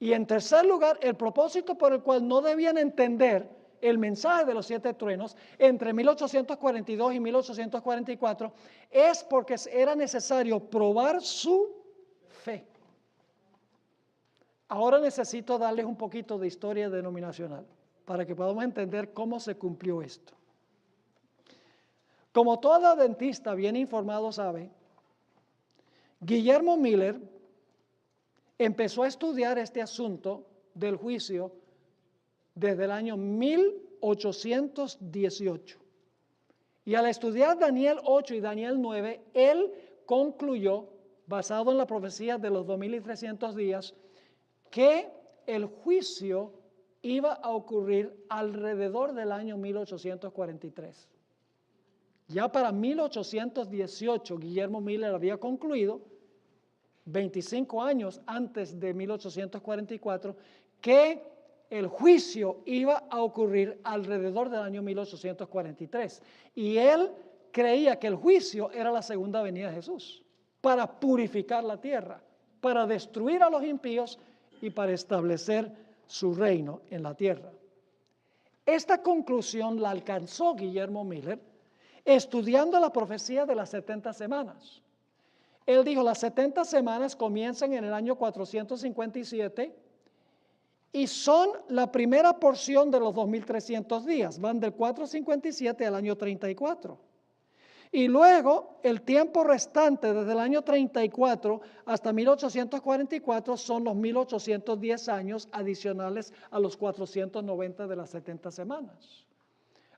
Y en tercer lugar, el propósito por el cual no debían entender el mensaje de los 7 truenos entre 1842 y 1844 es porque era necesario probar su fe. Ahora necesito darles un poquito de historia denominacional para que podamos entender cómo se cumplió esto. Como todo adventista bien informado sabe, Guillermo Miller empezó a estudiar este asunto del juicio desde el año 1818. Y al estudiar Daniel 8 y Daniel 9, él concluyó, basado en la profecía de los 2300 días, que el juicio iba a ocurrir alrededor del año 1843. Ya para 1818, Guillermo Miller había concluido, 25 años antes de 1844, que el juicio iba a ocurrir alrededor del año 1843. Y él creía que el juicio era la segunda venida de Jesús, para purificar la tierra, para destruir a los impíos y para establecer su reino en la tierra. Esta conclusión la alcanzó Guillermo Miller estudiando la profecía de las 70 semanas. Él dijo, las 70 semanas comienzan en el año 457 y son la primera porción de los 2300 días. Van del 457 al año 34. Y luego el tiempo restante desde el año 34 hasta 1844 son los 1810 años adicionales a los 490 de las 70 semanas.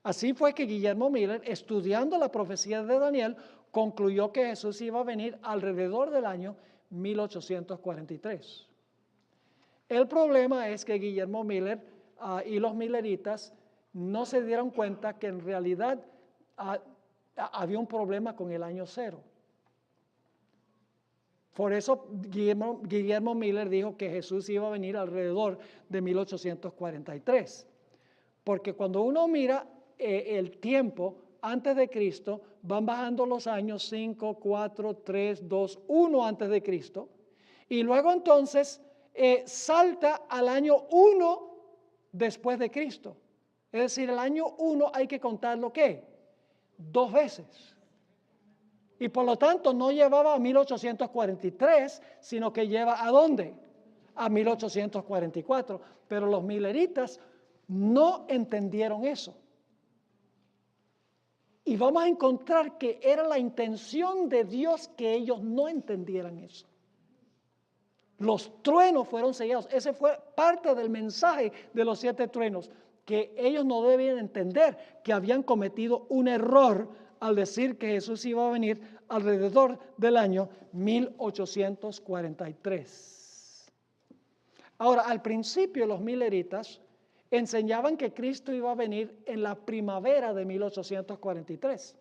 Así fue que Guillermo Miller, estudiando la profecía de Daniel, concluyó que Jesús iba a venir alrededor del año 1843. El problema es que Guillermo Miller y los milleritas no se dieron cuenta que en realidad había un problema con el año 0. Por eso Guillermo Miller dijo que Jesús iba a venir alrededor de 1843. Porque cuando uno mira el tiempo antes de Cristo, van bajando los años 5, 4, 3, 2, 1 antes de Cristo. Y luego entonces salta al año 1 después de Cristo. Es decir, el año 1 hay que contarlo ¿qué? 2 veces. Y por lo tanto no llevaba a 1843, sino que lleva ¿a dónde? A 1844. Pero los milleritas no entendieron eso. Y vamos a encontrar que era la intención de Dios que ellos no entendieran eso. Los truenos fueron sellados. Ese fue parte del mensaje de los 7 truenos, que ellos no debían entender que habían cometido un error al decir que Jesús iba a venir alrededor del año 1843. Ahora, al principio los milleritas enseñaban que Cristo iba a venir en la primavera de 1843,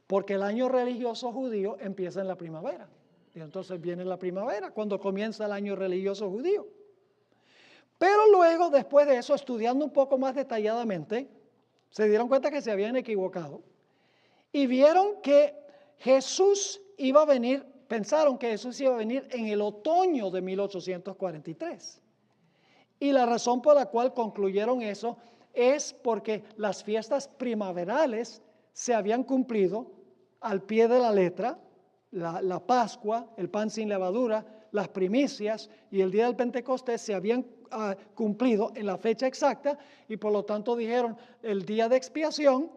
porque el año religioso judío empieza en la primavera. Y entonces viene la primavera, cuando comienza el año religioso judío. Pero luego, después de eso, estudiando un poco más detalladamente, se dieron cuenta que se habían equivocado y vieron que Jesús iba a venir, pensaron que Jesús iba a venir en el otoño de 1843. Y la razón por la cual concluyeron eso es porque las fiestas primaverales se habían cumplido al pie de la letra, la Pascua, el pan sin levadura, las primicias y el día del Pentecostés se habían cumplido en la fecha exacta y por lo tanto dijeron el día de expiación,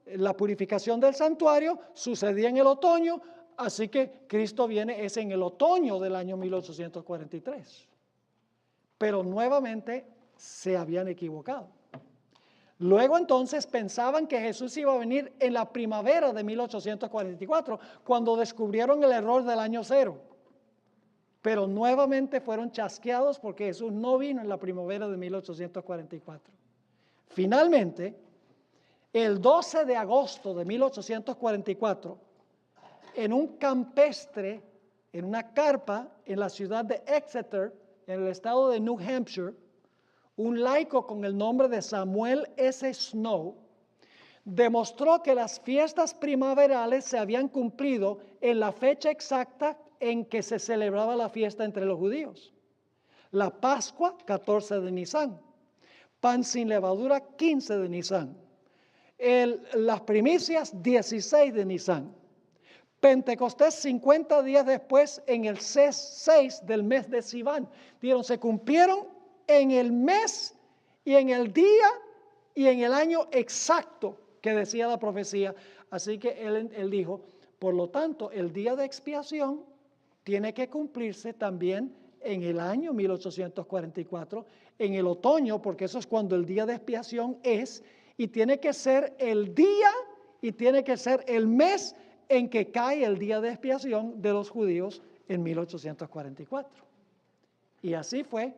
la purificación del santuario sucedía en el otoño, así que Cristo viene es en el otoño del año 1843. Pero nuevamente se habían equivocado. Luego entonces pensaban que Jesús iba a venir en la primavera de 1844, cuando descubrieron el error del año 0. Pero nuevamente fueron chasqueados porque Jesús no vino en la primavera de 1844. Finalmente, el 12 de agosto de 1844, en un campestre, en una carpa en la ciudad de Exeter, en el estado de New Hampshire, un laico con el nombre de Samuel S. Snow demostró que las fiestas primaverales se habían cumplido en la fecha exacta en que se celebraba la fiesta entre los judíos. La Pascua, 14 de Nisan. Pan sin levadura, 15 de Nisan. Las primicias, 16 de Nisan. Pentecostés, 50 días después, en el 6 del mes de Sivan. Dijeron, se cumplieron en el mes y en el día y en el año exacto que decía la profecía. Así que él dijo, por lo tanto, el día de expiación tiene que cumplirse también en el año 1844, en el otoño, porque eso es cuando el día de expiación es, y tiene que ser el día y tiene que ser el mes en que cae el día de expiación de los judíos en 1844. Y así fue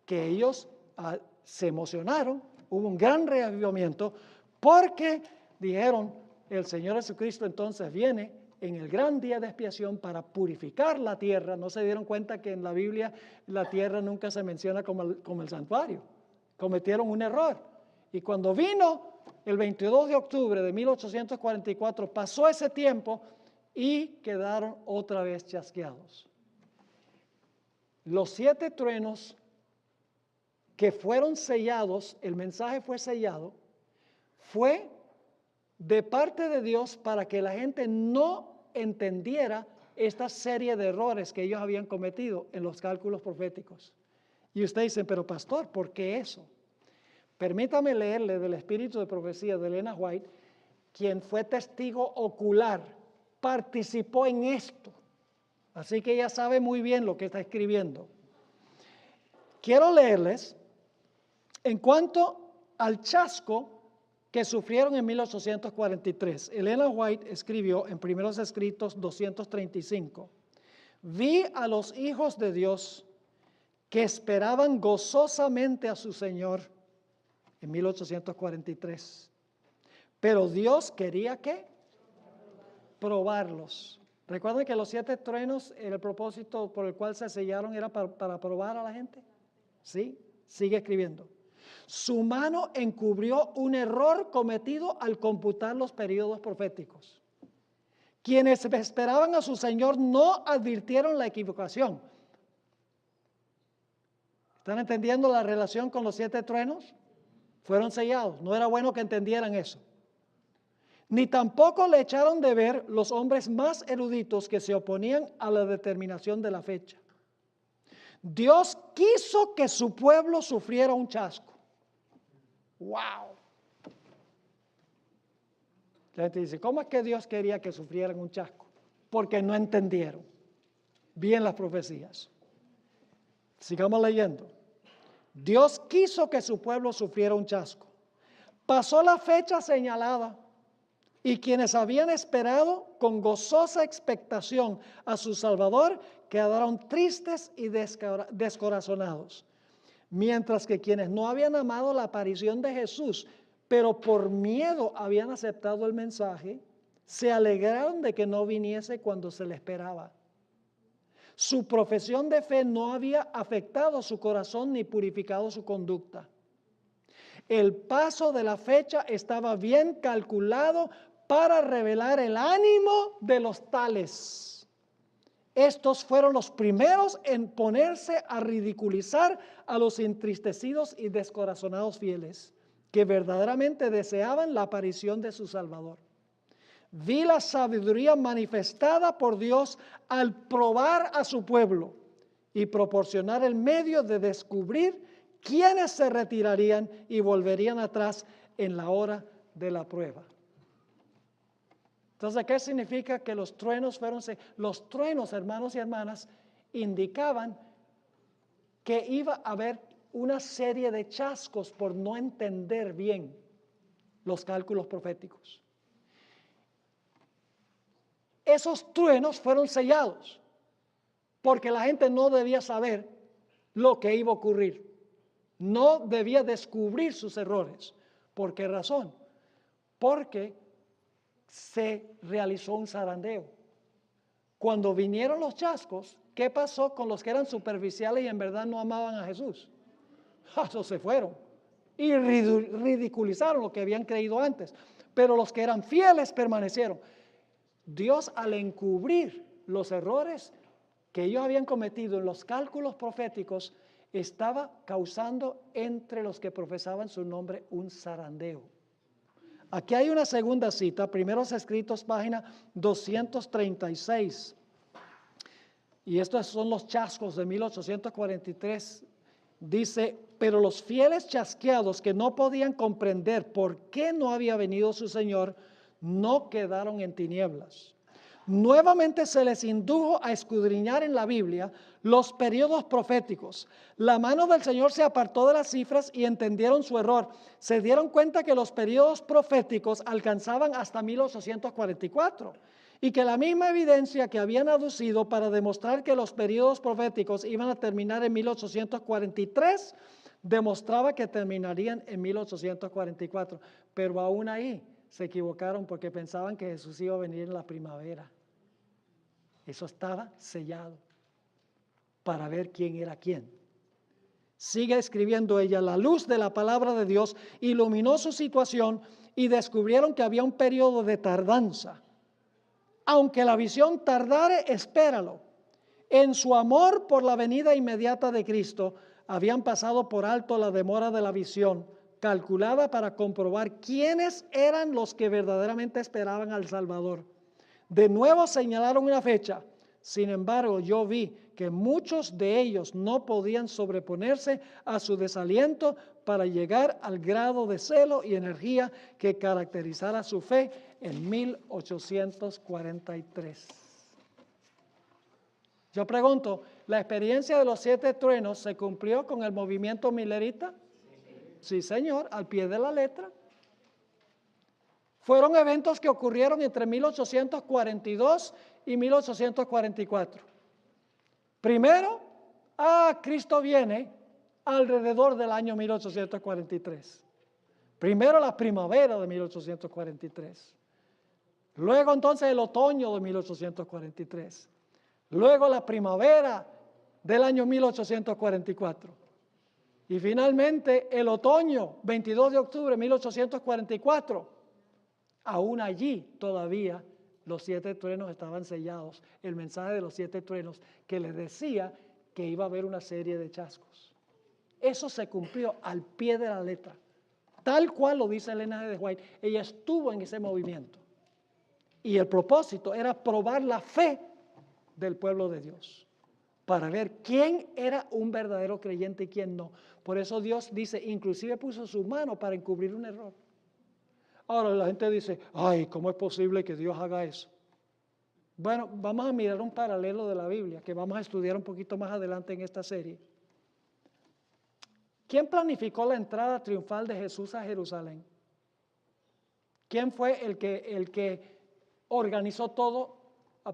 que ellos se emocionaron, hubo un gran reavivamiento, porque dijeron, el Señor Jesucristo entonces viene en el gran día de expiación para purificar la tierra. No se dieron cuenta que en la Biblia la tierra nunca se menciona como el santuario. Cometieron un error. Y cuando vino el 22 de octubre de 1844, pasó ese tiempo y quedaron otra vez chasqueados. Los 7 truenos que fueron sellados, el mensaje fue sellado, fue de parte de Dios para que la gente no entendiera esta serie de errores que ellos habían cometido en los cálculos proféticos. Y ustedes dicen, pero pastor, ¿por qué eso? Permítame leerle del espíritu de profecía de Elena White, quien fue testigo ocular, participó en esto. Así que ella sabe muy bien lo que está escribiendo. Quiero leerles en cuanto al chasco que sufrieron en 1843. Elena White escribió en Primeros Escritos 235, vi a los hijos de Dios que esperaban gozosamente a su Señor en 1843. Pero Dios quería ¿qué? Probarlos. ¿Recuerdan que los 7 truenos, el propósito por el cual se sellaron era para probar a la gente? Sí, sigue escribiendo. Su mano encubrió un error cometido al computar los periodos proféticos. Quienes esperaban a su Señor no advirtieron la equivocación. ¿Están entendiendo la relación con los 7 truenos? Fueron sellados. No era bueno que entendieran eso. Ni tampoco le echaron de ver los hombres más eruditos que se oponían a la determinación de la fecha. Dios quiso que su pueblo sufriera un chasco. ¡Wow! La gente dice, ¿cómo es que Dios quería que sufrieran un chasco? Porque no entendieron bien las profecías. Sigamos leyendo. Dios quiso que su pueblo sufriera un chasco. Pasó la fecha señalada y quienes habían esperado con gozosa expectación a su Salvador quedaron tristes y descorazonados. Mientras que quienes no habían amado la aparición de Jesús, pero por miedo habían aceptado el mensaje, se alegraron de que no viniese cuando se le esperaba. Su profesión de fe no había afectado su corazón ni purificado su conducta. El paso de la fecha estaba bien calculado para revelar el ánimo de los tales. Estos fueron los primeros en ponerse a ridiculizar a los entristecidos y descorazonados fieles, que verdaderamente deseaban la aparición de su Salvador. Vi la sabiduría manifestada por Dios al probar a su pueblo y proporcionar el medio de descubrir quiénes se retirarían y volverían atrás en la hora de la prueba. Entonces, ¿qué significa que los truenos fueron? Los truenos, hermanos y hermanas, indicaban que iba a haber una serie de chascos por no entender bien los cálculos proféticos. Esos truenos fueron sellados porque la gente no debía saber lo que iba a ocurrir. No debía descubrir sus errores. ¿Por qué razón? Porque se realizó un zarandeo. Cuando vinieron los chascos, ¿qué pasó con los que eran superficiales y en verdad no amaban a Jesús? Esos se fueron y ridiculizaron lo que habían creído antes. Pero los que eran fieles permanecieron. Dios, al encubrir los errores que ellos habían cometido en los cálculos proféticos, estaba causando entre los que profesaban su nombre un zarandeo. Aquí hay una segunda cita, Primeros Escritos, página 236. Y estos son los chascos de 1843. Dice, pero los fieles chasqueados que no podían comprender por qué no había venido su Señor, no quedaron en tinieblas. Nuevamente se les indujo a escudriñar en la Biblia los periodos proféticos. La mano del Señor se apartó de las cifras y entendieron su error. Se dieron cuenta que los periodos proféticos alcanzaban hasta 1844 y que la misma evidencia que habían aducido para demostrar que los periodos proféticos iban a terminar en 1843 demostraba que terminarían en 1844. Pero aún ahí se equivocaron porque pensaban que Jesús iba a venir en la primavera. Eso estaba sellado para ver quién era quién. Sigue escribiendo ella, la luz de la palabra de Dios iluminó su situación y descubrieron que había un periodo de tardanza. Aunque la visión tardare, espéralo. En su amor por la venida inmediata de Cristo, habían pasado por alto la demora de la visión, calculada para comprobar quiénes eran los que verdaderamente esperaban al Salvador. De nuevo señalaron una fecha. Sin embargo, yo vi que muchos de ellos no podían sobreponerse a su desaliento para llegar al grado de celo y energía que caracterizara su fe en 1843. Yo pregunto, ¿la experiencia de los 7 truenos se cumplió con el movimiento milerita? Sí, señor, al pie de la letra. Fueron eventos que ocurrieron entre 1842 y 1844. Primero, Cristo viene alrededor del año 1843. Primero la primavera de 1843. Luego entonces el otoño de 1843. Luego la primavera del año 1844. Y finalmente el otoño, 22 de octubre de 1844. Aún allí todavía los 7 truenos estaban sellados. El mensaje de los 7 truenos que les decía que iba a haber una serie de chascos. Eso se cumplió al pie de la letra. Tal cual lo dice Elena G. de White. Ella estuvo en ese movimiento. Y el propósito era probar la fe del pueblo de Dios. Para ver quién era un verdadero creyente y quién no. Por eso Dios dice, inclusive puso su mano para encubrir un error. Ahora la gente dice, ay, ¿cómo es posible que Dios haga eso? Bueno, vamos a mirar un paralelo de la Biblia que vamos a estudiar un poquito más adelante en esta serie. ¿Quién planificó la entrada triunfal de Jesús a Jerusalén? ¿Quién fue el que organizó todo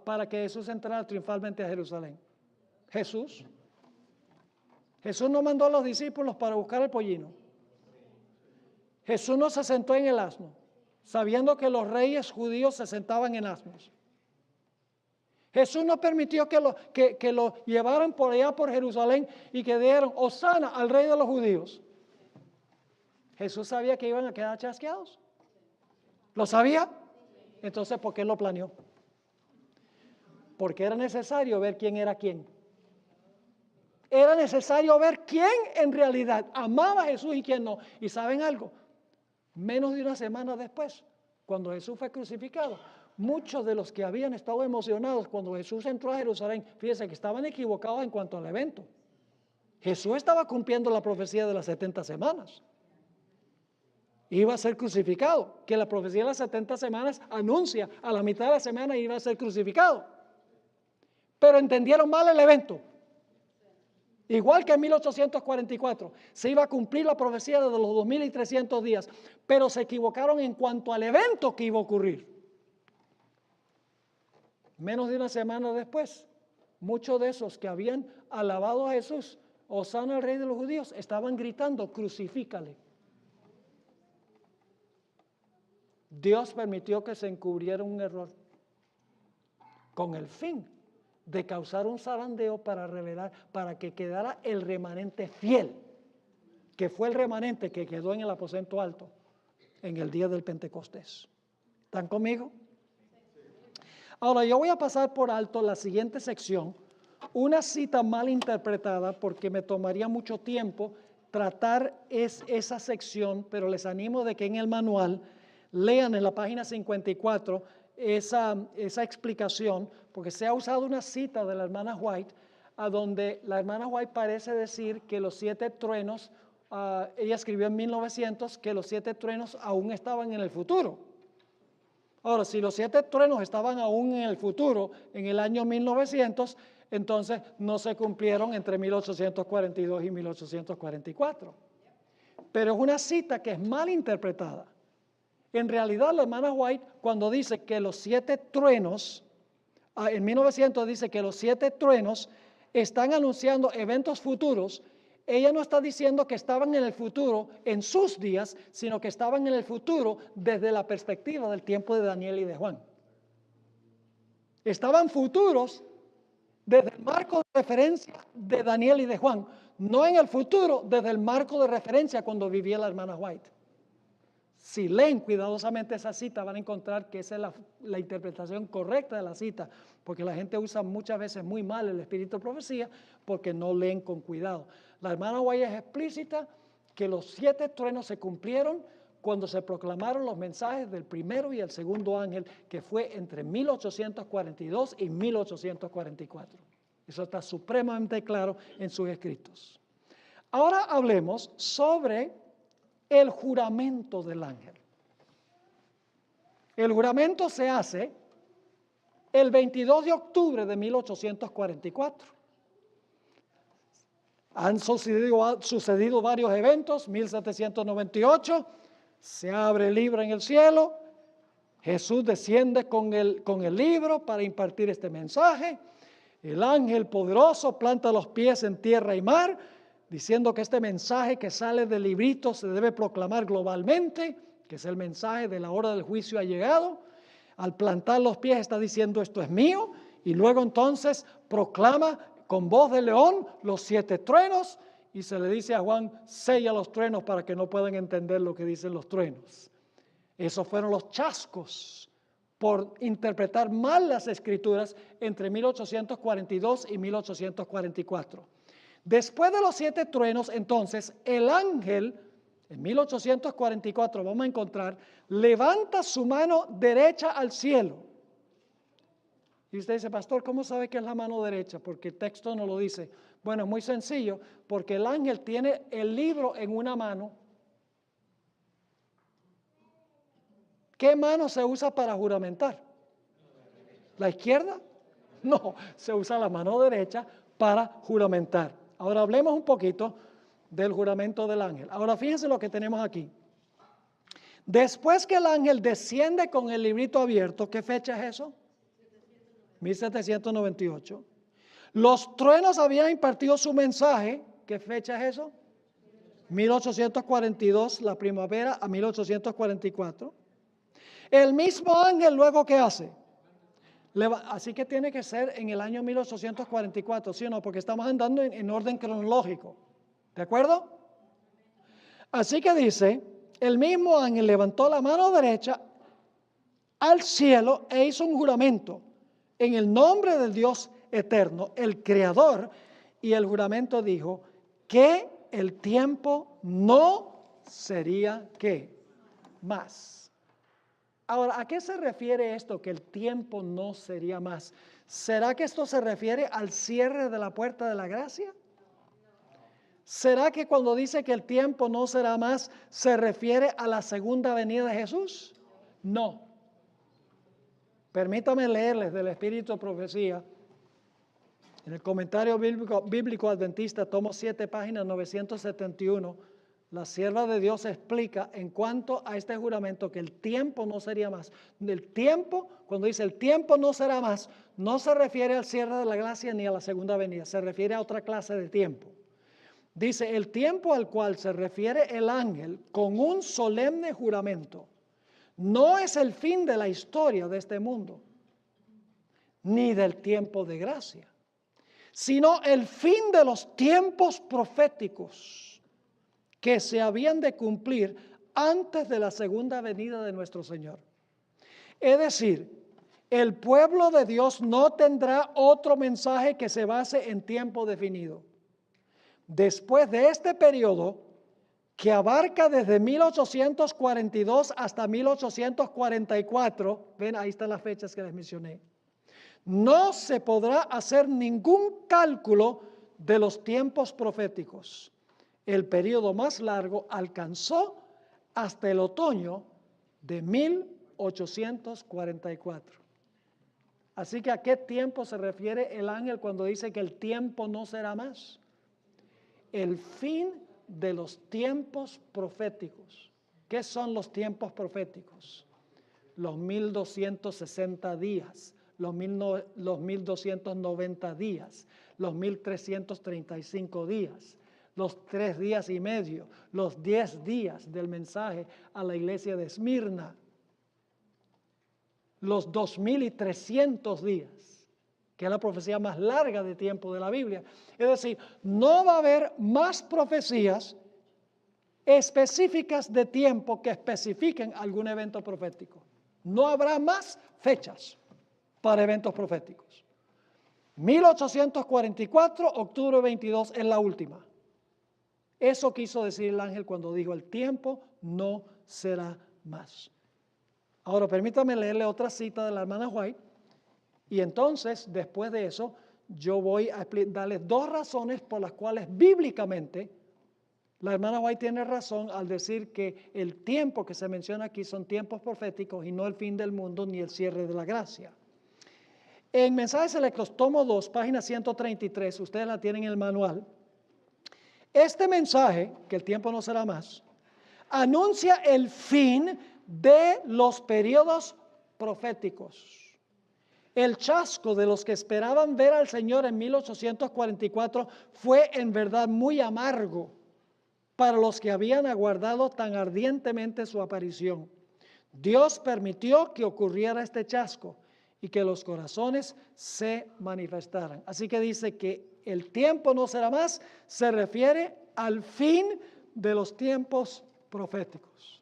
para que Jesús entrara triunfalmente a Jerusalén? Jesús. Jesús no mandó a los discípulos para buscar el pollino. Jesús no se sentó en el asno, sabiendo que los reyes judíos se sentaban en asnos. Jesús no permitió que lo llevaran por allá por Jerusalén y que dieran Hosana al rey de los judíos. Jesús sabía que iban a quedar chasqueados. ¿Lo sabía? Entonces, ¿por qué lo planeó? Porque era necesario ver quién era quién. Era necesario ver quién en realidad amaba a Jesús y quién no. ¿Y saben algo? Menos de una semana después, cuando Jesús fue crucificado, muchos de los que habían estado emocionados cuando Jesús entró a Jerusalén, fíjense que estaban equivocados en cuanto al evento. Jesús estaba cumpliendo la profecía de las 70 semanas. Iba a ser crucificado, que la profecía de las 70 semanas anuncia a la mitad de la semana iba a ser crucificado. Pero entendieron mal el evento. Igual que en 1844, se iba a cumplir la profecía de los 2300 días, pero se equivocaron en cuanto al evento que iba a ocurrir. Menos de una semana después, muchos de esos que habían alabado a Jesús, Hosana al rey de los judíos, estaban gritando, crucifícale. Dios permitió que se encubriera un error con el fin de causar un zarandeo para revelar, para que quedara el remanente fiel, que fue el remanente que quedó en el aposento alto en el día del Pentecostés. ¿Están conmigo? Ahora yo voy a pasar por alto la siguiente sección Una cita mal interpretada, porque me tomaría mucho tiempo tratar esa sección, pero les animo de que en el manual lean en la página 54 esa explicación, porque se ha usado una cita de la hermana White, a donde la hermana White parece decir que los 7 truenos, ella escribió en 1900 que los 7 truenos aún estaban en el futuro. Ahora, si los 7 truenos estaban aún en el futuro, en el año 1900, entonces no se cumplieron entre 1842 y 1844. Pero es una cita que es mal interpretada. En realidad, la hermana White, cuando dice que los 7 truenos, en 1900 dice que los 7 truenos están anunciando eventos futuros, ella no está diciendo que estaban en el futuro en sus días, sino que estaban en el futuro desde la perspectiva del tiempo de Daniel y de Juan. Estaban futuros desde el marco de referencia de Daniel y de Juan, no en el futuro desde el marco de referencia cuando vivía la hermana White. Si leen cuidadosamente esa cita van a encontrar que esa es la interpretación correcta de la cita, porque la gente usa muchas veces muy mal el espíritu de profecía porque no leen con cuidado. La hermana White es explícita que los 7 truenos se cumplieron cuando se proclamaron los mensajes del primero y el segundo ángel, que fue entre 1842 y 1844. Eso está supremamente claro en sus escritos. Ahora hablemos sobre el juramento del ángel. El juramento se hace el 22 de octubre de 1844. Han sucedido varios eventos. 1798, se abre el libro en el cielo. Jesús desciende con el libro para impartir este mensaje. El ángel poderoso planta los pies en tierra y mar, diciendo que este mensaje que sale del librito se debe proclamar globalmente, que es el mensaje de la hora del juicio ha llegado. Al plantar los pies está diciendo esto es mío, y luego entonces proclama con voz de león los 7 truenos, y se le dice a Juan, sella los truenos para que no puedan entender lo que dicen los truenos. Esos fueron los chascos por interpretar mal las escrituras entre 1842 y 1844. Después de los 7 truenos, entonces, el ángel, en 1844 vamos a encontrar, levanta su mano derecha al cielo. Y usted dice, pastor, ¿cómo sabe que es la mano derecha? Porque el texto no lo dice. Bueno, es muy sencillo, porque el ángel tiene el libro en una mano. ¿Qué mano se usa para juramentar? ¿La izquierda? No, se usa la mano derecha para juramentar. Ahora hablemos un poquito del juramento del ángel. Ahora fíjense lo que tenemos aquí. Después que el ángel desciende con el librito abierto, ¿qué fecha es eso? 1798. Los truenos habían impartido su mensaje. ¿Qué fecha es eso? 1842, la primavera a 1844. El mismo ángel luego, ¿qué hace? Así que tiene que ser en el año 1844, ¿sí o no? Porque estamos andando en orden cronológico. ¿De acuerdo? Así que dice, el mismo ángel levantó la mano derecha al cielo e hizo un juramento en el nombre del Dios eterno, el Creador, y el juramento dijo que el tiempo no sería ¿qué? Más. Ahora, ¿a qué se refiere esto, que el tiempo no sería más? ¿Será que esto se refiere al cierre de la puerta de la gracia? ¿Será que cuando dice que el tiempo no será más, se refiere a la segunda venida de Jesús? No. Permítame leerles del Espíritu de Profecía. En el comentario bíblico adventista, tomo 7, página 971, la sierva de Dios explica en cuanto a este juramento que el tiempo no sería más. El tiempo, cuando dice el tiempo no será más, no se refiere al cierre de la gracia ni a la segunda venida, se refiere a otra clase de tiempo. Dice, el tiempo al cual se refiere el ángel con un solemne juramento no es el fin de la historia de este mundo, ni del tiempo de gracia, sino el fin de los tiempos proféticos que se habían de cumplir antes de la segunda venida de nuestro Señor. Es decir, El pueblo de Dios no tendrá otro mensaje que se base en tiempo definido. Después de este periodo, que abarca desde 1842 hasta 1844, ven, ahí están las fechas que les mencioné, no se podrá hacer ningún cálculo de los tiempos proféticos. El periodo más largo alcanzó hasta el otoño de 1844. Así que ¿a qué tiempo se refiere el ángel cuando dice que el tiempo no será más? El fin de los tiempos proféticos. ¿Qué son los tiempos proféticos? Los 1260 días, los 1290 días, los 1335 días, los 3 días y medio, los 10 días del mensaje a la iglesia de Esmirna, los 2300 días, que es la profecía más larga de tiempo de la Biblia. Es decir, no va a haber más profecías específicas de tiempo que especifiquen algún evento profético. No habrá más fechas para eventos proféticos. 1844, octubre 22 es la última. Eso quiso decir el ángel cuando dijo: el tiempo no será más. Ahora permítame leerle otra cita de la hermana White, y entonces después de eso yo voy a darles 2 razones por las cuales bíblicamente la hermana White tiene razón al decir que el tiempo que se menciona aquí son tiempos proféticos y no el fin del mundo ni el cierre de la gracia. En Mensajes Selectos, tomo 2, página 133, ustedes la tienen en el manual. Este mensaje, que el tiempo no será más, anuncia el fin de los periodos proféticos. El chasco de los que esperaban ver al Señor en 1844 fue en verdad muy amargo para los que habían aguardado tan ardientemente su aparición. Dios permitió que ocurriera este chasco y que los corazones se manifestaran. Así que dice que el tiempo no será más, se refiere al fin de los tiempos proféticos.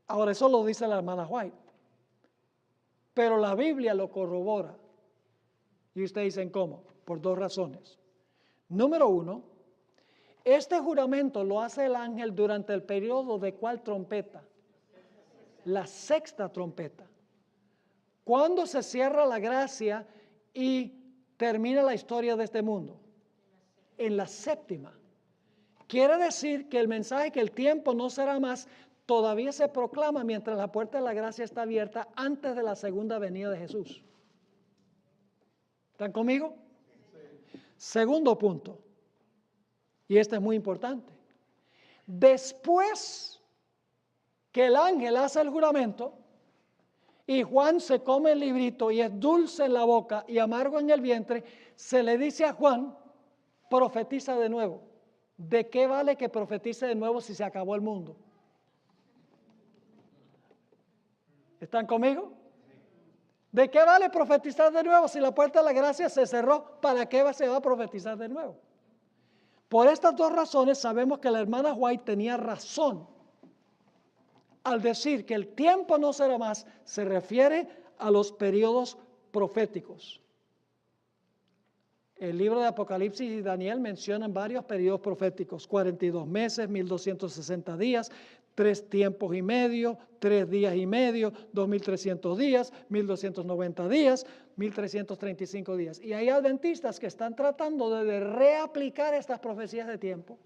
Ahora, eso lo dice la hermana White, pero la Biblia lo corrobora. Y ustedes dicen, ¿cómo? Por 2 razones. Número 1, este juramento lo hace el ángel durante el periodo de ¿cuál trompeta? La 6ª trompeta. ¿Cuándo se cierra la gracia y termina la historia de este mundo? En la 7ª. Quiere decir que el mensaje que el tiempo no será más todavía se proclama mientras la puerta de la gracia está abierta antes de la segunda venida de Jesús. ¿Están conmigo? Sí. Segundo punto, y este es muy importante. Después que el ángel hace el juramento y Juan se come el librito y es dulce en la boca y amargo en el vientre, se le dice a Juan: profetiza de nuevo. ¿De qué vale que profetice de nuevo si se acabó el mundo? ¿Están conmigo? ¿De qué vale profetizar de nuevo si la puerta de la gracia se cerró? ¿Para qué se va a profetizar de nuevo? Por estas 2 razones sabemos que la hermana White tenía razón al decir que el tiempo no será más, se refiere a los periodos proféticos. El libro de Apocalipsis y Daniel mencionan varios periodos proféticos: 42 meses, 1260 días, 3 tiempos y medio, 3 días y medio, 2300 días, 1290 días, 1335 días. Y hay adventistas que están tratando de reaplicar estas profecías de tiempo.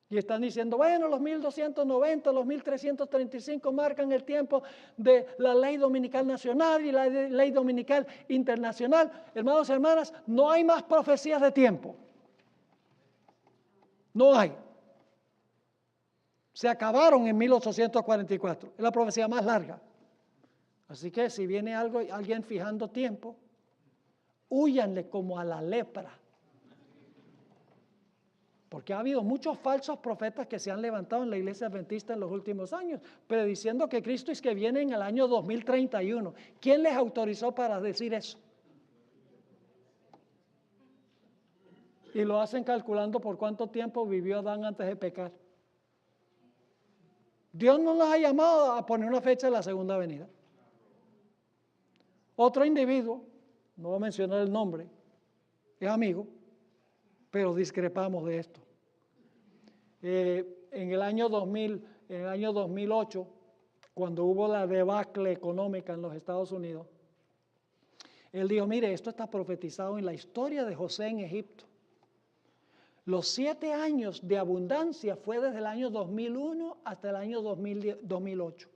Y están diciendo, bueno, los 1290, los 1335 marcan el tiempo de la ley dominical nacional y la ley dominical internacional. Hermanos y hermanas, no hay más profecías de tiempo. No hay. Se acabaron en 1844. Es la profecía más larga. Así que si viene alguien fijando tiempo, húyanle como a la lepra. Porque ha habido muchos falsos profetas que se han levantado en la iglesia adventista en los últimos años, prediciendo que Cristo es que viene en el año 2031. ¿Quién les autorizó para decir eso? Y lo hacen calculando por cuánto tiempo vivió Adán antes de pecar. Dios no nos ha llamado a poner una fecha de la segunda venida. Otro individuo, no voy a mencionar el nombre, es amigo, pero discrepamos de esto. En el año 2008, cuando hubo la debacle económica en los Estados Unidos, él dijo, mire, esto está profetizado en la historia de José en Egipto. Los 7 años de abundancia fue desde el año 2001 hasta el año 2008.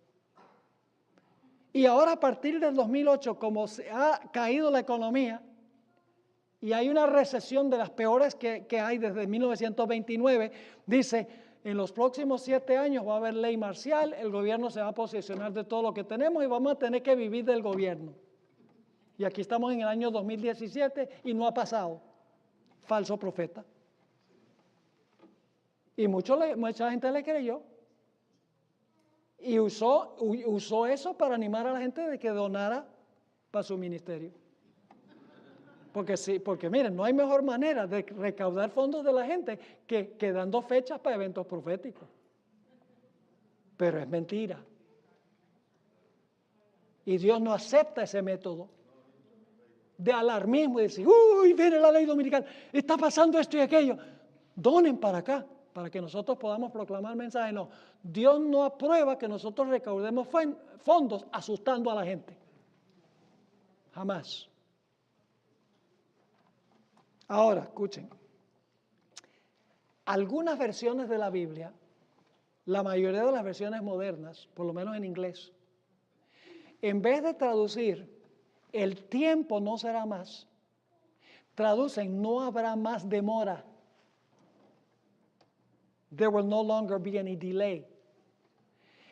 Y ahora a partir del 2008, como se ha caído la economía y hay una recesión de las peores que hay desde 1929, dice, en los próximos 7 años va a haber ley marcial, el gobierno se va a posesionar de todo lo que tenemos y vamos a tener que vivir del gobierno. Y aquí estamos en el año 2017 y no ha pasado. Falso profeta. Y mucha gente le creyó. Y usó eso para animar a la gente de que donara para su ministerio. Porque miren, no hay mejor manera de recaudar fondos de la gente que dando fechas para eventos proféticos. Pero es mentira. Y Dios no acepta ese método de alarmismo y decir, uy, viene la ley dominical, está pasando esto y aquello. Donen para acá, para que nosotros podamos proclamar mensajes. No, Dios no aprueba que nosotros recaudemos fondos asustando a la gente. Jamás. Ahora, escuchen. Algunas versiones de la Biblia, la mayoría de las versiones modernas, por lo menos en inglés, en vez de traducir el tiempo no será más, traducen no habrá más demora. There will no longer be any delay.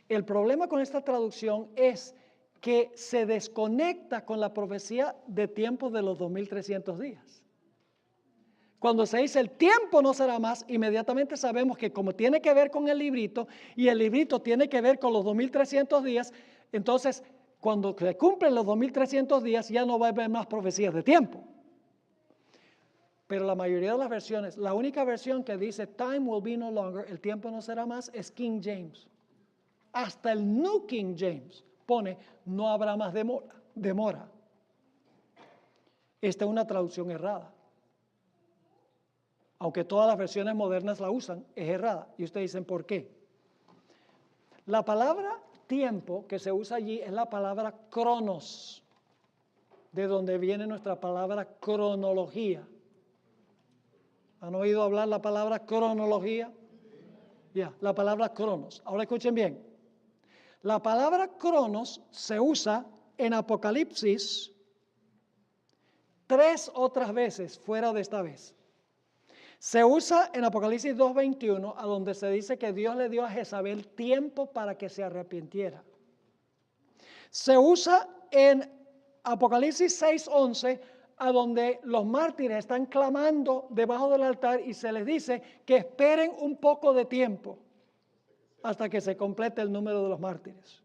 El problema con esta traducción es que se desconecta con la profecía de tiempos de los 2300 días. Cuando se dice el tiempo no será más, inmediatamente sabemos que como tiene que ver con el librito y el librito tiene que ver con los 2300 días, entonces cuando se cumplen los 2300 días ya no va a haber más profecías de tiempo. Pero la mayoría de las versiones, la única versión que dice time will be no longer, el tiempo no será más, es King James. Hasta el New King James pone no habrá más demora. Esta es una traducción errada. Aunque todas las versiones modernas la usan, es errada. Y ustedes dicen, ¿por qué? La palabra tiempo que se usa allí es la palabra cronos, de donde viene nuestra palabra cronología. ¿Han oído hablar la palabra cronología? Ya, la palabra cronos. Ahora escuchen bien. La palabra cronos se usa en Apocalipsis 3 otras veces fuera de esta vez. Se usa en Apocalipsis 2:21, a donde se dice que Dios le dio a Jezabel tiempo para que se arrepintiera. Se usa en Apocalipsis 6:11, a donde los mártires están clamando debajo del altar y se les dice que esperen un poco de tiempo hasta que se complete el número de los mártires.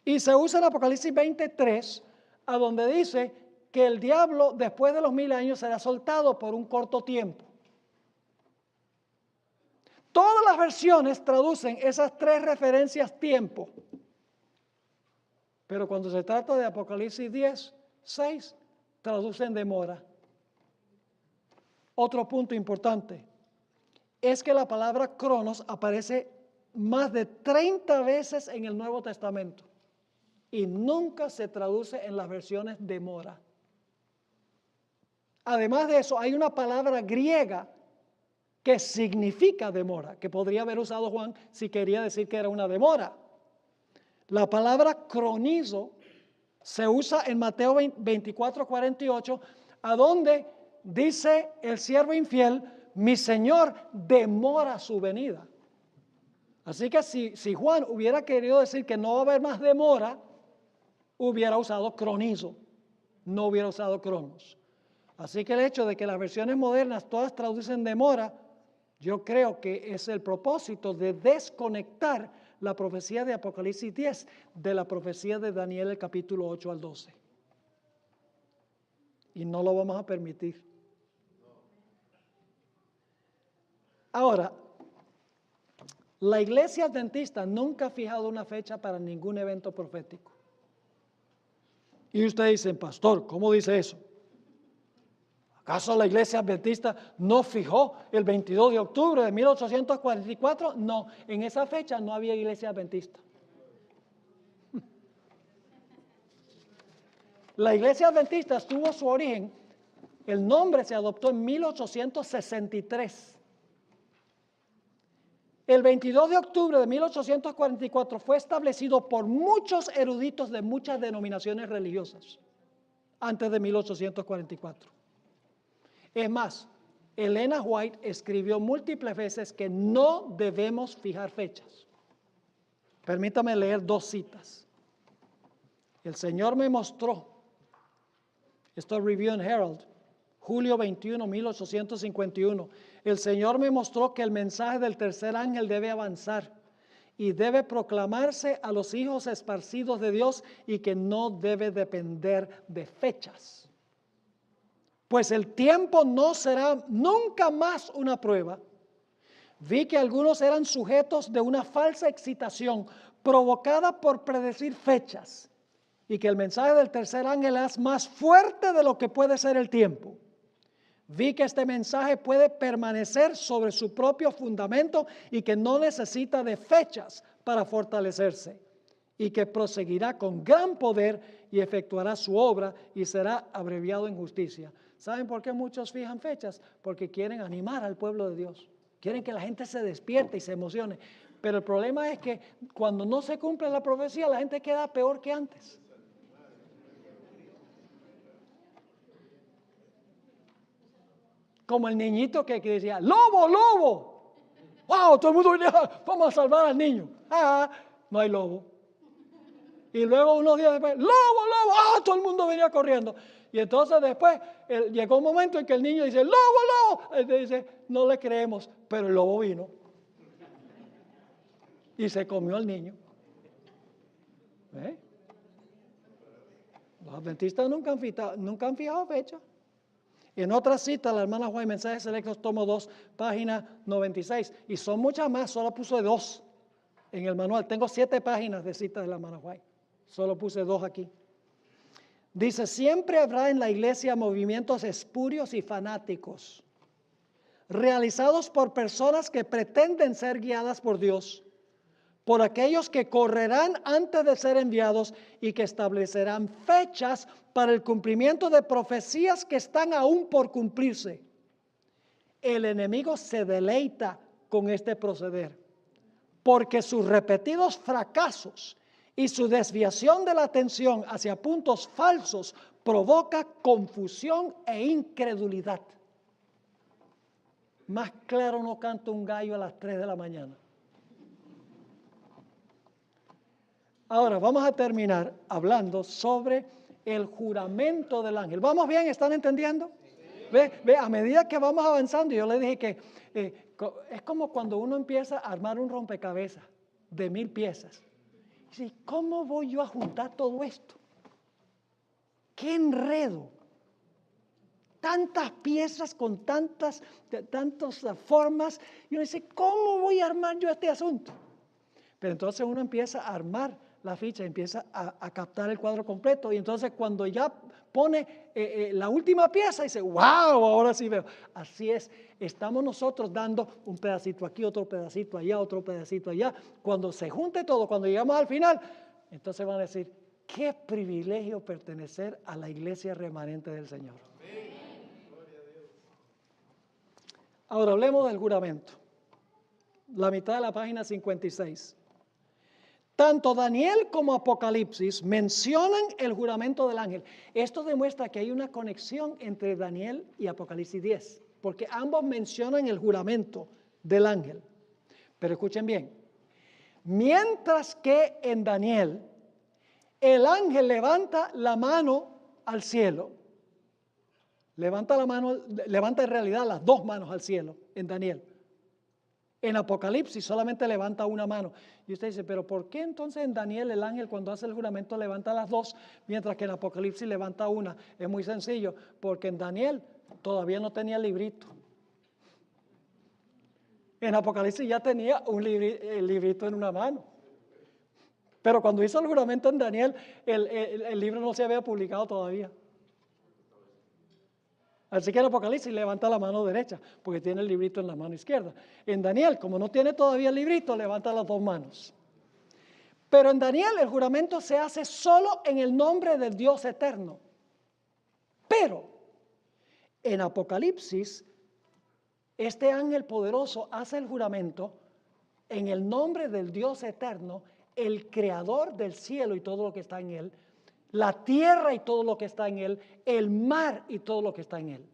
Y se usa en Apocalipsis 23, a donde dice que el diablo después de los 1000 años será soltado por un corto tiempo. Todas las versiones traducen esas 3 referencias tiempo. Pero cuando se trata de Apocalipsis 10:6, traducen demora. Otro punto importante es que la palabra cronos aparece más de 30 veces en el Nuevo Testamento y nunca se traduce en las versiones demora. Además de eso, hay una palabra griega que significa demora, que podría haber usado Juan si quería decir que era una demora. La palabra cronizo se usa en Mateo 24:48, a donde dice el siervo infiel, mi Señor demora su venida. Así que si Juan hubiera querido decir que no va a haber más demora, hubiera usado cronizo, no hubiera usado cronos. Así que el hecho de que las versiones modernas todas traducen demora, yo creo que es el propósito de desconectar la profecía de Apocalipsis 10 de la profecía de Daniel el capítulo 8 al 12. Y no lo vamos a permitir. Ahora, la iglesia adventista nunca ha fijado una fecha para ningún evento profético. Y ustedes dicen, pastor, ¿cómo dice eso? ¿Acaso la iglesia adventista no fijó el 22 de octubre de 1844? No, en esa fecha no había iglesia adventista. La iglesia adventista tuvo su origen, el nombre se adoptó en 1863. El 22 de octubre de 1844 fue establecido por muchos eruditos de muchas denominaciones religiosas, antes de 1844. Es más, Elena White escribió múltiples veces que no debemos fijar fechas. Permítame leer 2 citas. El Señor me mostró, esto es Review and Herald, julio 21, 1851. El Señor me mostró que el mensaje del tercer ángel debe avanzar y debe proclamarse a los hijos esparcidos de Dios y que no debe depender de fechas. Pues el tiempo no será nunca más una prueba. Vi que algunos eran sujetos de una falsa excitación provocada por predecir fechas y que el mensaje del tercer ángel es más fuerte de lo que puede ser el tiempo. Vi que este mensaje puede permanecer sobre su propio fundamento y que no necesita de fechas para fortalecerse y que proseguirá con gran poder y efectuará su obra y será abreviado en justicia. ¿Saben por qué muchos fijan fechas? Porque quieren animar al pueblo de Dios. Quieren que la gente se despierte y se emocione. Pero el problema es que cuando no se cumple la profecía, la gente queda peor que antes. Como el niñito que decía, ¡lobo, lobo! ¡Wow! Todo el mundo venía, vamos a salvar al niño. No hay lobo. Y luego unos días después, ¡lobo, lobo! Todo el mundo venía corriendo. Y entonces después llegó un momento en que el niño dice, ¡lobo, lobo! Él dice, no le creemos, pero el lobo vino. Y se comió al niño. ¿Eh? Los adventistas nunca han fijado fecha. En otra cita, la hermana White, Mensajes Selectos, tomo 2, página 96. Y son muchas más, solo puse 2 en el manual. Tengo 7 páginas de citas de la hermana White. Solo puse 2 aquí. Dice, siempre habrá en la iglesia movimientos espurios y fanáticos, realizados por personas que pretenden ser guiadas por Dios, por aquellos que correrán antes de ser enviados y que establecerán fechas para el cumplimiento de profecías que están aún por cumplirse. El enemigo se deleita con este proceder, porque sus repetidos fracasos y su desviación de la atención hacia puntos falsos provoca confusión e incredulidad. Más claro no canta un gallo a las 3 de la mañana. Ahora vamos a terminar hablando sobre el juramento del ángel. ¿Vamos bien? ¿Están entendiendo? Ve, a medida que vamos avanzando, yo le dije que es como cuando uno empieza a armar un rompecabezas de 1000 piezas. Y dice, ¿cómo voy yo a juntar todo esto? ¡Qué enredo! Tantas piezas con tantas formas. Y uno dice, ¿cómo voy a armar yo este asunto? Pero entonces uno empieza a armar la ficha, empieza a captar el cuadro completo. Y entonces cuando ya pone la última pieza, dice, wow, ahora sí veo. Así es, estamos nosotros dando un pedacito aquí, otro pedacito allá, otro pedacito allá. Cuando se junte todo, cuando llegamos al final, entonces van a decir, qué privilegio pertenecer a la iglesia remanente del Señor. Ahora hablemos del juramento. La mitad de la página 56. Tanto Daniel como Apocalipsis mencionan el juramento del ángel. Esto demuestra que hay una conexión entre Daniel y Apocalipsis 10, porque ambos mencionan el juramento del ángel. Pero escuchen bien, mientras que en Daniel el ángel levanta la mano al cielo, levanta en realidad las 2 manos al cielo en Daniel. En Apocalipsis solamente levanta una mano. Y usted dice, pero ¿por qué entonces en Daniel el ángel cuando hace el juramento levanta las 2, mientras que en Apocalipsis levanta una? Es muy sencillo, porque en Daniel todavía no tenía el librito. En Apocalipsis ya tenía el librito en una mano. Pero cuando hizo el juramento en Daniel, el libro no se había publicado todavía. Así que en Apocalipsis levanta la mano derecha, porque tiene el librito en la mano izquierda. En Daniel, como no tiene todavía el librito, levanta las dos manos. Pero en Daniel el juramento se hace solo en el nombre del Dios eterno. Pero en Apocalipsis, este ángel poderoso hace el juramento en el nombre del Dios eterno, el creador del cielo y todo lo que está en él, la tierra y todo lo que está en él, el mar y todo lo que está en él.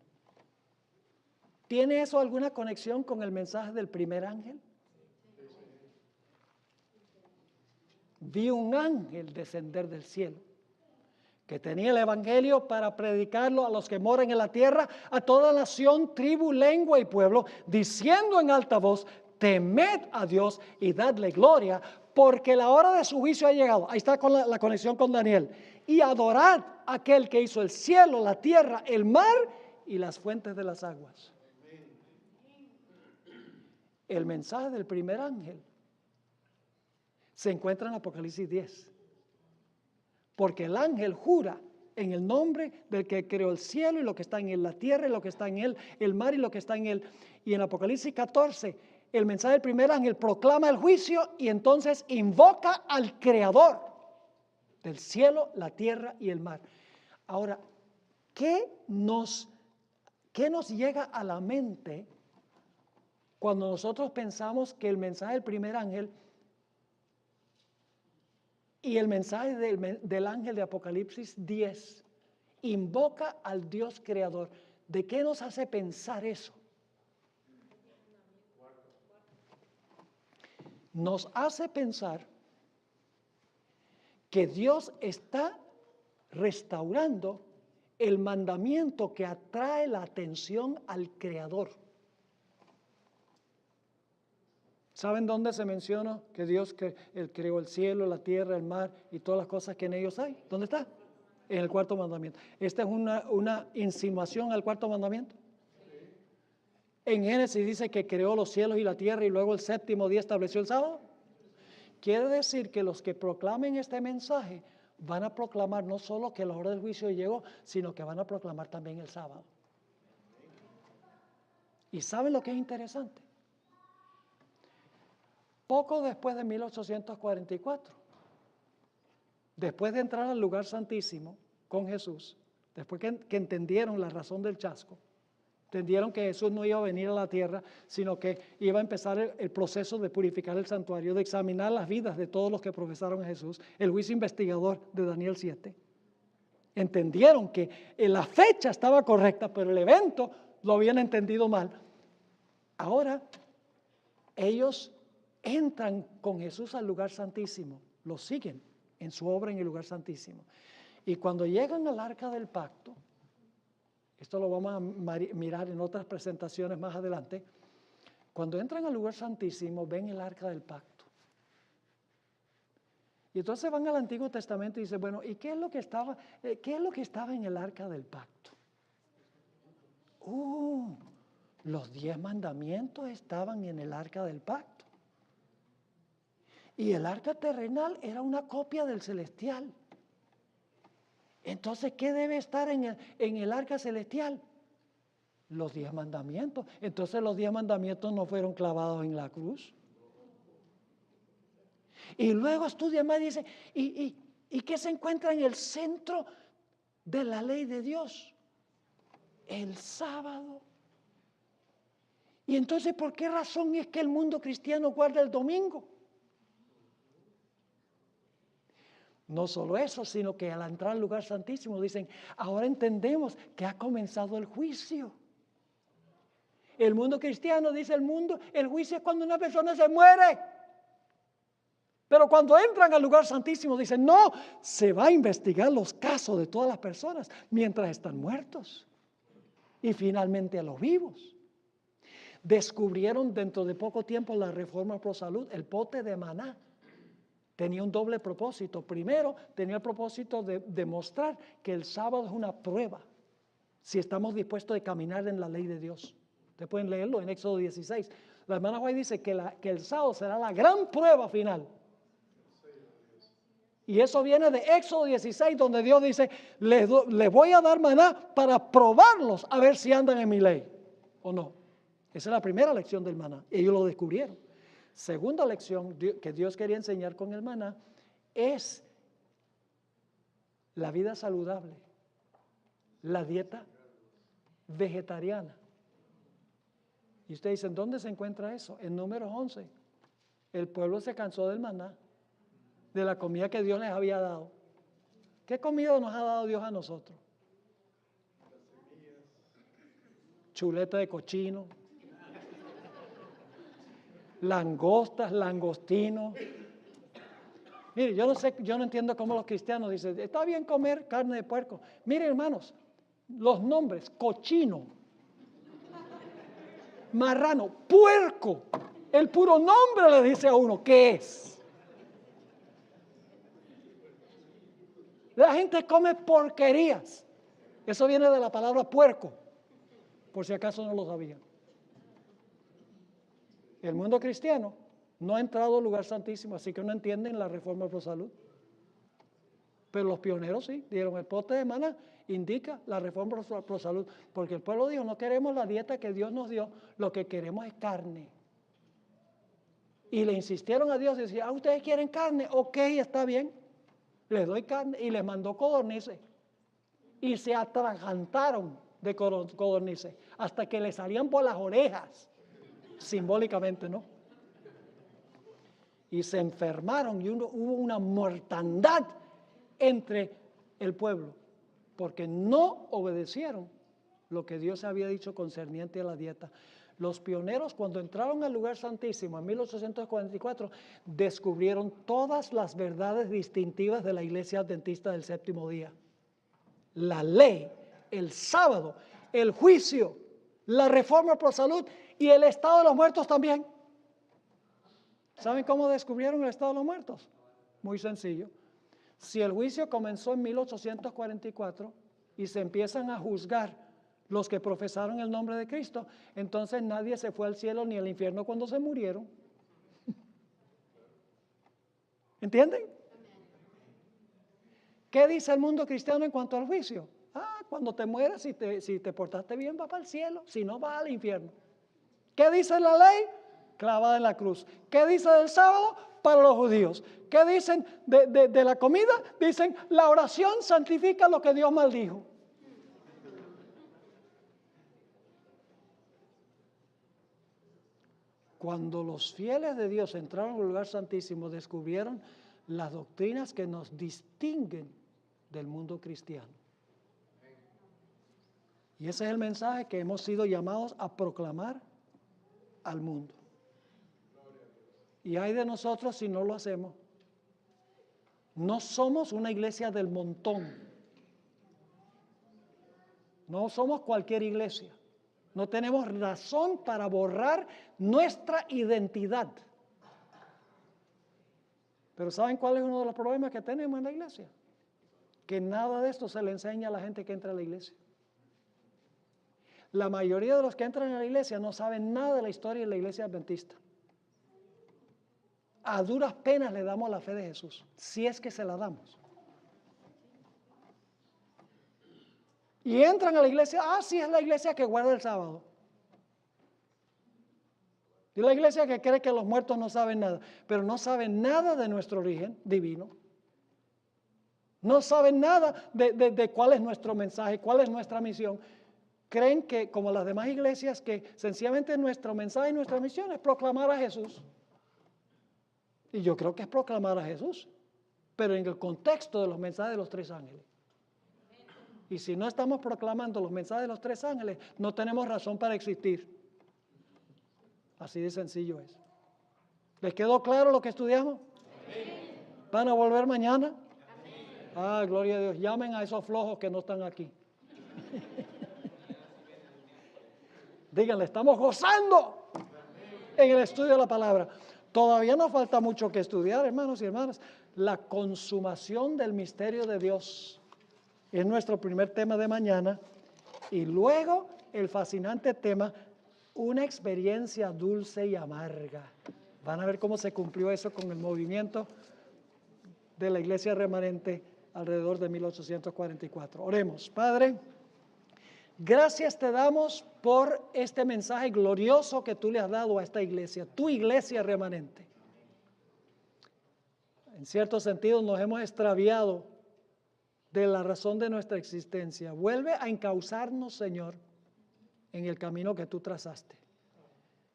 ¿Tiene eso alguna conexión con el mensaje del primer ángel? Vi un ángel descender del cielo, que tenía el evangelio para predicarlo a los que moran en la tierra, a toda nación, tribu, lengua y pueblo, diciendo en alta voz: temed a Dios y dadle gloria, porque la hora de su juicio ha llegado. Ahí está con la conexión con Daniel. Y adorad a aquel que hizo el cielo, la tierra, el mar y las fuentes de las aguas. El mensaje del primer ángel se encuentra en Apocalipsis 10. Porque el ángel jura en el nombre del que creó el cielo y lo que está en él, la tierra y lo que está en él, el mar y lo que está en él. Y en Apocalipsis 14, el mensaje del primer ángel proclama el juicio y entonces invoca al creador del cielo, la tierra y el mar. Ahora, ¿qué nos llega a la mente cuando nosotros pensamos que el mensaje del primer ángel y el mensaje del ángel de Apocalipsis 10 invoca al Dios creador? ¿De qué nos hace pensar eso? Nos hace pensar que Dios está restaurando el mandamiento que atrae la atención al creador. ¿Saben dónde se menciona que Dios Él creó el cielo, la tierra, el mar y todas las cosas que en ellos hay? ¿Dónde está? En el cuarto mandamiento. ¿Esta es una insinuación al cuarto mandamiento? En Génesis dice que creó los cielos y la tierra y luego el séptimo día estableció el sábado. Quiere decir que los que proclamen este mensaje van a proclamar no solo que la hora del juicio llegó, sino que van a proclamar también el sábado. ¿Y saben lo que es interesante? Poco después de 1844, después de entrar al lugar santísimo con Jesús, después que entendieron la razón del chasco, entendieron que Jesús no iba a venir a la tierra, sino que iba a empezar el proceso de purificar el santuario, de examinar las vidas de todos los que profesaron a Jesús, el juicio investigador de Daniel 7. Entendieron que la fecha estaba correcta, pero el evento lo habían entendido mal. Ahora, ellos entran con Jesús al lugar santísimo, lo siguen en su obra en el lugar santísimo. Y cuando llegan al arca del pacto, esto lo vamos a mirar en otras presentaciones más adelante, cuando entran al lugar santísimo ven el arca del pacto. Y entonces van al Antiguo Testamento y dicen, bueno, ¿y qué es lo que estaba en el arca del pacto? Los 10 mandamientos estaban en el arca del pacto. Y el arca terrenal era una copia del celestial. Entonces, ¿qué debe estar en el arca celestial? Los 10 mandamientos. Entonces, los 10 mandamientos no fueron clavados en la cruz. Y luego estudia más y dice, ¿y qué se encuentra en el centro de la ley de Dios? El sábado. Y entonces, ¿por qué razón es que el mundo cristiano guarda el domingo? No solo eso, sino que al entrar al lugar santísimo dicen, ahora entendemos que ha comenzado el juicio. El mundo cristiano dice el juicio es cuando una persona se muere. Pero cuando entran al lugar santísimo dicen, no, se va a investigar los casos de todas las personas mientras están muertos. Y finalmente a los vivos. Descubrieron dentro de poco tiempo la Reforma Pro Salud, el pote de maná. Tenía un doble propósito. Primero, tenía el propósito de demostrar que el sábado es una prueba, si estamos dispuestos a caminar en la ley de Dios. Ustedes pueden leerlo en Éxodo 16. La hermana White dice que el sábado será la gran prueba final. Y eso viene de Éxodo 16, donde Dios dice, les voy a dar maná para probarlos a ver si andan en mi ley o no. Esa es la primera lección del maná. Ellos lo descubrieron. Segunda lección que Dios quería enseñar con el maná es la vida saludable, la dieta vegetariana. Y ustedes dicen, ¿dónde se encuentra eso? En Números 11. El pueblo se cansó del maná, de la comida que Dios les había dado. ¿Qué comida nos ha dado Dios a nosotros? Chuleta de cochino, langostas, langostinos. Mire, yo no entiendo cómo los cristianos dicen, está bien comer carne de puerco. Miren, hermanos, los nombres, cochino, marrano, puerco, el puro nombre le dice a uno qué es. La gente come porquerías. Eso viene de la palabra puerco, por si acaso no lo sabían. El mundo cristiano no ha entrado al lugar santísimo, así que no entienden la reforma pro salud. Pero los pioneros sí, dieron el pote de maná, indica la reforma pro salud, porque el pueblo dijo, no queremos la dieta que Dios nos dio, lo que queremos es carne. Y le insistieron a Dios y decían, ¿ustedes quieren carne? Ok, está bien, les doy carne. Y les mandó codornices. Y se atragantaron de codornices, hasta que le salían por las orejas, simbólicamente, ¿no? Y se enfermaron y hubo una mortandad entre el pueblo, porque no obedecieron lo que Dios había dicho concerniente a la dieta. Los pioneros, cuando entraron al lugar santísimo en 1844, descubrieron todas las verdades distintivas de la iglesia adventista del séptimo día. La ley, el sábado, el juicio, la reforma pro salud y el estado de los muertos también. ¿Saben cómo descubrieron el estado de los muertos? Muy sencillo. Si el juicio comenzó en 1844 y se empiezan a juzgar los que profesaron el nombre de Cristo, entonces nadie se fue al cielo ni al infierno cuando se murieron. ¿Entienden? ¿Qué dice el mundo cristiano en cuanto al juicio? Cuando te mueres, si te portaste bien, vas para el cielo, si no, vas al infierno. ¿Qué dice la ley? Clavada en la cruz. ¿Qué dice del sábado? Para los judíos. ¿Qué dicen de la comida? Dicen, la oración santifica lo que Dios maldijo. Cuando los fieles de Dios entraron al lugar santísimo, descubrieron las doctrinas que nos distinguen del mundo cristiano. Y ese es el mensaje que hemos sido llamados a proclamar al mundo. Y hay de nosotros si no lo hacemos. No somos una iglesia del montón. No somos cualquier iglesia. No tenemos razón para borrar nuestra identidad. Pero ¿saben cuál es uno de los problemas que tenemos en la iglesia? Que nada de esto se le enseña a la gente que entra a la iglesia. La mayoría de los que entran a la iglesia no saben nada de la historia de la iglesia adventista. A duras penas le damos la fe de Jesús, si es que se la damos. Y entran a la iglesia, sí es la iglesia que guarda el sábado. Y la iglesia que cree que los muertos no saben nada, pero no saben nada de nuestro origen divino. No saben nada de cuál es nuestro mensaje, cuál es nuestra misión. Creen que, como las demás iglesias, que sencillamente nuestro mensaje y nuestra misión es proclamar a Jesús. Y yo creo que es proclamar a Jesús, pero en el contexto de los mensajes de los tres ángeles. Y si no estamos proclamando los mensajes de los tres ángeles, no tenemos razón para existir. Así de sencillo es. ¿Les quedó claro lo que estudiamos? Amén. ¿Van a volver mañana? Amén. Gloria a Dios. Llamen a esos flojos que no están aquí. Díganle, estamos gozando en el estudio de la palabra. Todavía nos falta mucho que estudiar, hermanos y hermanas. La consumación del misterio de Dios es nuestro primer tema de mañana. Y luego el fascinante tema, una experiencia dulce y amarga. Van a ver cómo se cumplió eso con el movimiento de la iglesia remanente alrededor de 1844. Oremos. Padre, gracias te damos por este mensaje glorioso que tú le has dado a esta iglesia, tu iglesia remanente. En cierto sentido nos hemos extraviado de la razón de nuestra existencia. Vuelve a encauzarnos, Señor, en el camino que tú trazaste.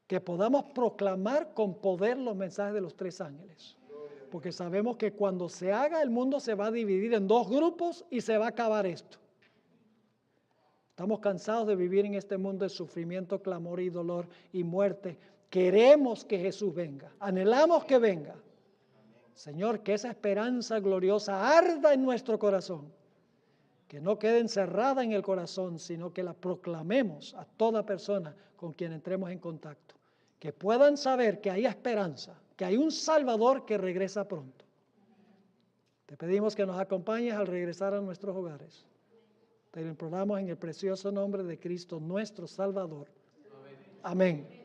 Que podamos proclamar con poder los mensajes de los 3 ángeles. Porque sabemos que cuando se haga, el mundo se va a dividir en 2 grupos y se va a acabar esto. Estamos cansados de vivir en este mundo de sufrimiento, clamor y dolor y muerte. Queremos que Jesús venga. Anhelamos que venga. Señor, que esa esperanza gloriosa arda en nuestro corazón. Que no quede encerrada en el corazón, sino que la proclamemos a toda persona con quien entremos en contacto. Que puedan saber que hay esperanza, que hay un Salvador que regresa pronto. Te pedimos que nos acompañes al regresar a nuestros hogares. Te lo imploramos en el precioso nombre de Cristo, nuestro Salvador. Amén.